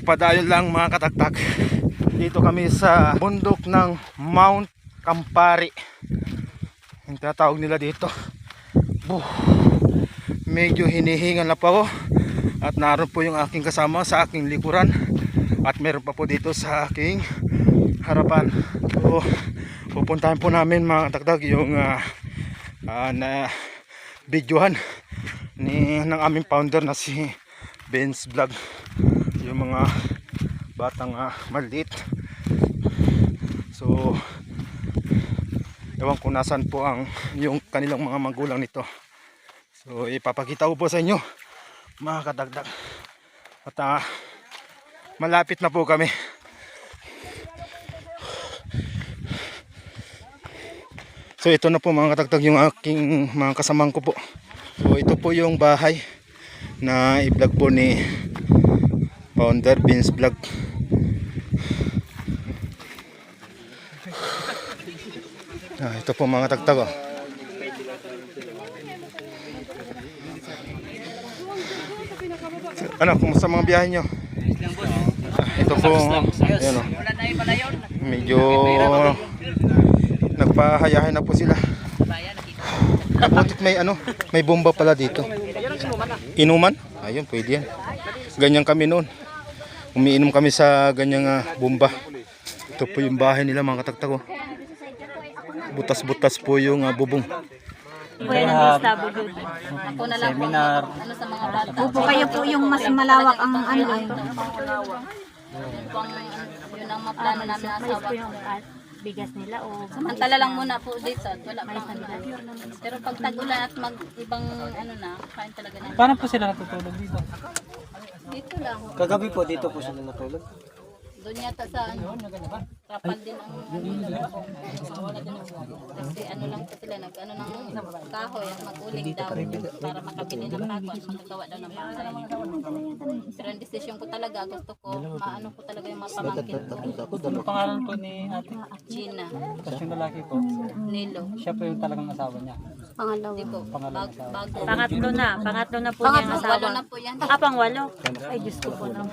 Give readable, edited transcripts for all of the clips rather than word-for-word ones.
Padayon lang mga kataktak. Dito kami sa bundok ng Mount Campari. Yung tinatawag nila dito. Medyo hinihingal na po ako. At naroon po yung aking kasama sa aking likuran. At meron pa po dito sa aking harapan. So, pupuntahan po namin mga kataktak yung na videohan ng aming founder na si Ben's Vlog. Yung mga batang maliit. So ewan ko nasan po yung kanilang mga magulang nito. So ipapakita ko po sa inyo mga kadagdag. At malapit na po kami. So ito na po mga kadagdag yung aking mga kasamang ko po. So ito po yung bahay na i-vlog po ni founder Ben's Vlog. Ito po mga tagtag. Ano, kumusta mga biyahe nyo? Ito po, ayan o. Medyo nagpahayahin na po sila. Butit may bomba pala dito. Inuman? Ayun, pwede yan. Ganyan kami noon. Umiinom kami sa ganyang bomba. Ito po yung bahay nila mga katagtag. Butas-butas po yung bubong. Seminar. Opo, kayo po yung mas malawak ang ano ay. Yun ang maplano namin na asawa. Bigas nila o Samantala lang muna po dito at wala pang pero pag tag-ulan at mag-ibang ano na, kain talaga namin. Paano po sila natutulog dito? Dito lang. Kagabi po dito po sila natulog. Doon yata sa ano, trapal din ang kasi ano lang po sila, nag-ano ng kahoy at mag-uling daw para makabili ng bago at makagawa daw ng bahay. Pero ang desisyon ko talaga, gusto ko, maano ko talaga yung mapamangkin ko. Ano pangalan po ni ate? Gina, Tapos yung lalaki po, Nilo. siya po yung talagang asawa niya. Hindi po, Pangalan asawa. bago. pangatlo na po niya Pangatlo, walo na po yan. pang-walo. Ay, Diyos ko po na.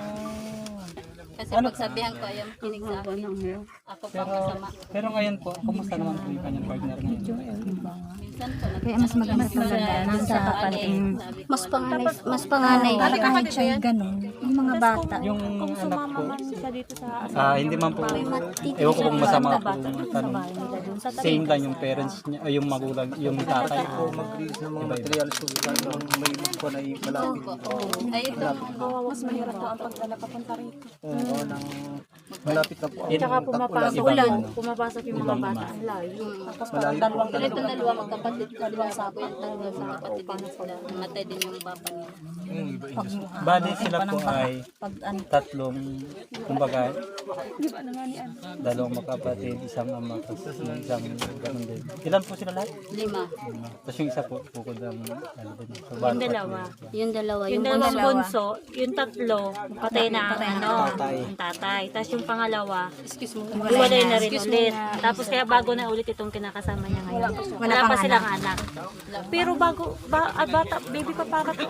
Kasi pagsabihan ko, ayaw kinig sa akin. Ako pa masama. Pero ngayon po, kumusta naman po yung kanyang partner ngayon? Minsan po, Kaya mas maganda sa kapatid. mas panganay. Para kahit siya ganun, yung mga bata. Yung anak po, hindi man po, ewan ko kung masama po yung tanong. Same lang yung parents niya, yung magulang, yung tatay po. Mag-release ng mga materials kung saan may po na malapit. Ay, ito. Mas mahirap po ang pagdala papunta rito. Oo, malapit na po. Tsaka pumapasok yung mga bata ang layo. Tapos parang dalawang Pero itong dalawa magkapatid, dalawang sabo yung dalawa magkapatid din sila. Namatay din yung papa niya. Bali sila po ay tatlong, kumbaga, dalawang magkapatid, isang ama, tapos isang ganun din. Ilan po sila lahat? 5. Tapos yung isa po, bukod ang ano din. So, yung bali, dalawa. Yung dalawa, Yung dalawang bunso, yung tatlo, patay na yung tatay. Tapos yung pangalawa, iwalay na rin ulit. Tapos kaya bago na ulit itong kinakasama niya ngayon. Wala pa silang anak. Pero bata, baby pa para to.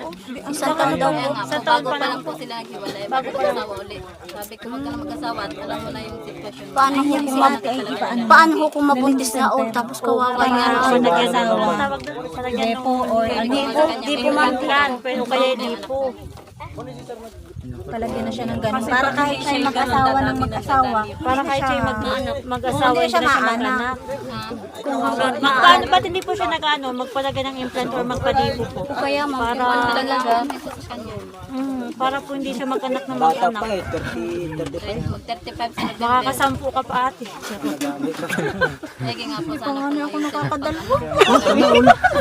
Isang taon daw po. Bago pa lang po sila naghiwalay. Bago pa lang ulit. Sabi ko huwag ka na mag-asawa at alam mo na yung sitwasyon. Paano ko kung mabuntis na o tapos kawawa niya Palagyan na tawag doon. Palagyan ng di po man plan, pero kaya di po. palagyan na siya ng ganun. Para kahit siya mag-asawa ng mag-asawa, Para kahit siya mag-asawa, hindi hindi siya na siya maanak. mag-anak. Ba't hindi po siya magpalagay ng implant or magpadibo po? kaya Para Talaga, para po hindi siya mag-anak ng mag-anak. 35 sa November. Makakasampu ka pa ate. Lagi nga po sana. ano ako nakapadala.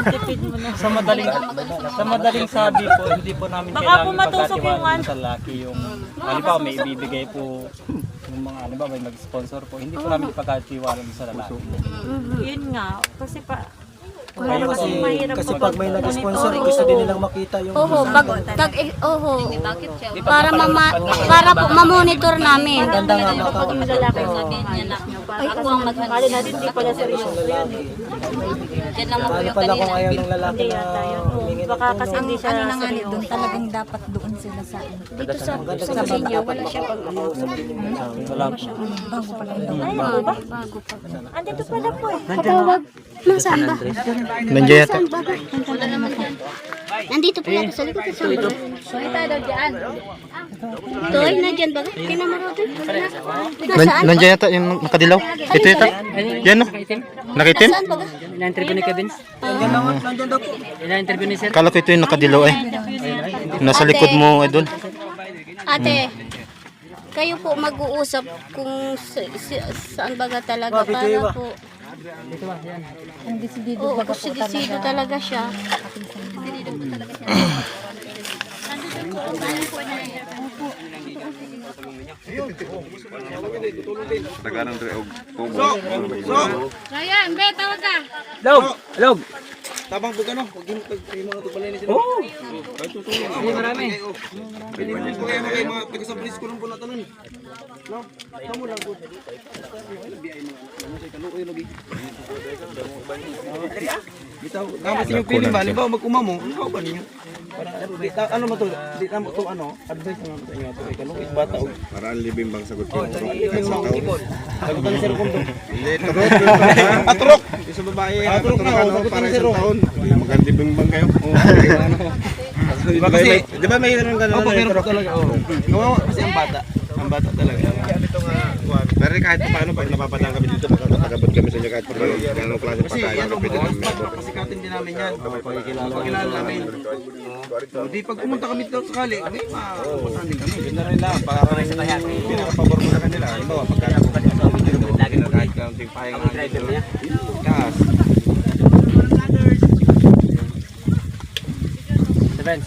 Tipid mo na. sa madaling sabi po, hindi po namin Baka kailangan po matusok yung ipagkatiwala sa laki yung, halimbawa may ibibigay po yung mga, halimbawa may mag-sponsor po, hindi po namin ipagkatiwala sa lalaki. Yun nga. Kasi Kaya kasi, mahirap kasi po pag may nag-sponsor, gusto din nilang makita yung... Oho, oho. Bakit siya? Para po ma-monitor namin. Ganda nga Kapag yung lalaki mo, Sabihin niya na, Ay, ako ang mag-ano. kali natin hindi pala seryoso yun. Yan lang po Paano yung pala kung kanina. ayaw ng lalaki Hindi na yata yun. humingi ng Baka kasi hindi siya Ano na nga seryoso. doon, talagang dapat doon sila sa Dito sa senior, wala siya pag Wala po. bago pa lang. Ay, ano ba? Andito pala po eh. patawag. Nasaan ba? Nandiyan yata. Nandito pala ako sa likod. Saan ba? Kita daw dyan. Ito ay nandyan ba? Kinamarote. Nasaan? Nandiyan yata yung nakadilaw. Ito yata. Yan no. Nakitim? Saan ba? Ina-interview ni Kevin. Nandyan daw po. Ina-interview ni Sir. Kala ko ito yung nakadilaw eh. Nasa likod mo eh doon. Ate, kayo po mag-uusap kung saan baga talaga para po. Kung desidido Oo, baga kung po desidido talaga siya. Ryan, be, tawag ka. Log! Log! Tabang po gano'n, huwag yung mga ito pala ni sila. Oo! Hindi marami. Pwede mo kaya mga taga-sabris ko lang po natanong. No? Kamu lang po. Bitaw, dapat yung feeling ba? Halimbawa mag-umamo, ano ba niyo? Ano mo to? Di na mo to ano? Advice naman sa inyo to. Ikaw is bata og Para ang libing bang sagot ko. keyboard. Sagutan ni Sir Kundo. Hindi, turok. Aturok! Isa babae, Aturok na, ano, sagutan para ni isang Sir. taon. Magandang libing bang kayo? Di ba may ganun gano'n? Opo, pero talaga. Kawawa kasi ang bata. Ang bata talaga. Pero kahit pa paano, pag napapadaan kami dito, makakapagabot kami sa inyo kahit pa gano'ng klase Kasi pagkain. ano, Pwede namin mas papasikatin din namin yan. Pagkilala namin. Di pag pumunta kami dito sakali, may mapuntahan din kami. Yun na rin lang, para rin pinakapabor mo sa kanila. Halimbawa, pagkano po kanila sa video mo, kahit kaunting pahinga nga dito. Kaas. Sevens.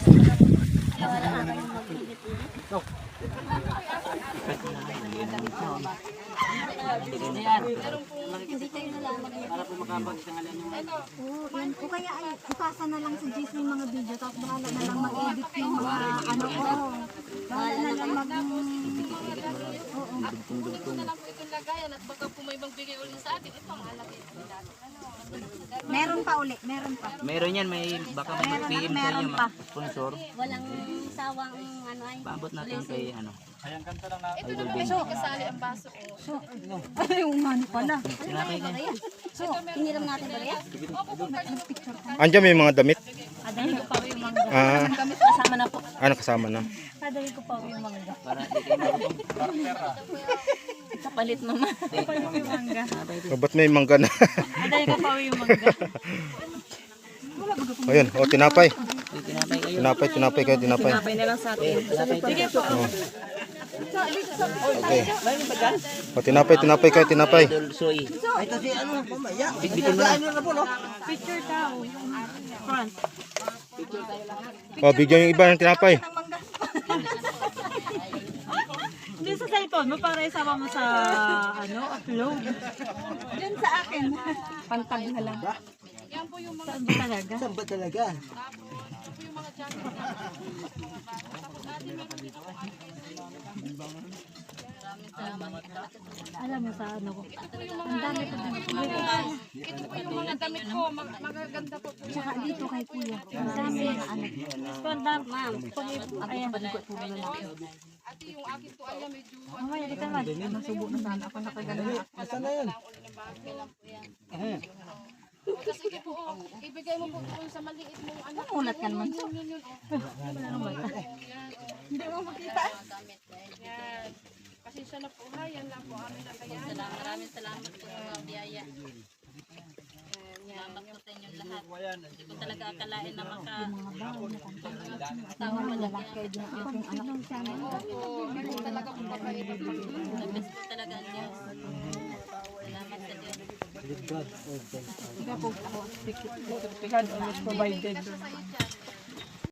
O kaya ay ipasa na lang sa GC yung mga video tapos bahala na lang mag-edit yung mga ano ko. Bahala na lang mag... Meron pa uli, meron pa. Meron yan, may baka may mag-PM sa inyo, pa. sponsor. Walang sawang ano ay. Paabot natin kay ano. Ay, umano pala. Sinapay ka. So, hiniram natin ba yan? Andiyan may mga damit. Adali ko pa yung mangga. Ah, Kasama na po. ano kasama na? Adali ko pa yung mangga. Para hindi kayo marunong. Kapalit mama. yung mangga. O, ba't may mangga na? Adali ko pa yung mangga. Ayun, o tinapay. Tinapay kayo. Tinapay kayo, tinapay. Tinapay na lang sa atin. Sige po. Okay. O tinapay kayo, tinapay. Idol Soy. Ito si ano, mamaya. Bitbitin mo na. Ano na po, no? Picture daw. Front. O, bigyan yung iba ng tinapay. Hindi sa cellphone mo para isama mo sa ano, upload. Yun sa akin. Pantag na lang. Saan ba talaga? Saan ba talaga? Alam mo sa ano ko. Ang dami ko din. Ito po yung mga damit ko. Magaganda po. Tsaka dito kay kuya. Ang dami na ano. Spanda, ma'am. Ayan. Ate, yung akin to ay medyo Mamaya, di ka man. Nasubo na sana ako nakagaling. Saan na yan? kasi po, ibigay mo po doon sa maliit mong anak. Ulat ka naman. Yun. Hindi mo makita. Yan. Kasi siya na po ha, yan lang po amin na kaya. Maraming salamat po sa biyaya. Salamat po sa inyong lahat. Hindi ko talaga akalain na Tawa mo lalaki din ang aking anak. Hindi talaga po makaibig. Nag-bless po talaga ang Diyos. Salamat sa Diyos. God almost provided.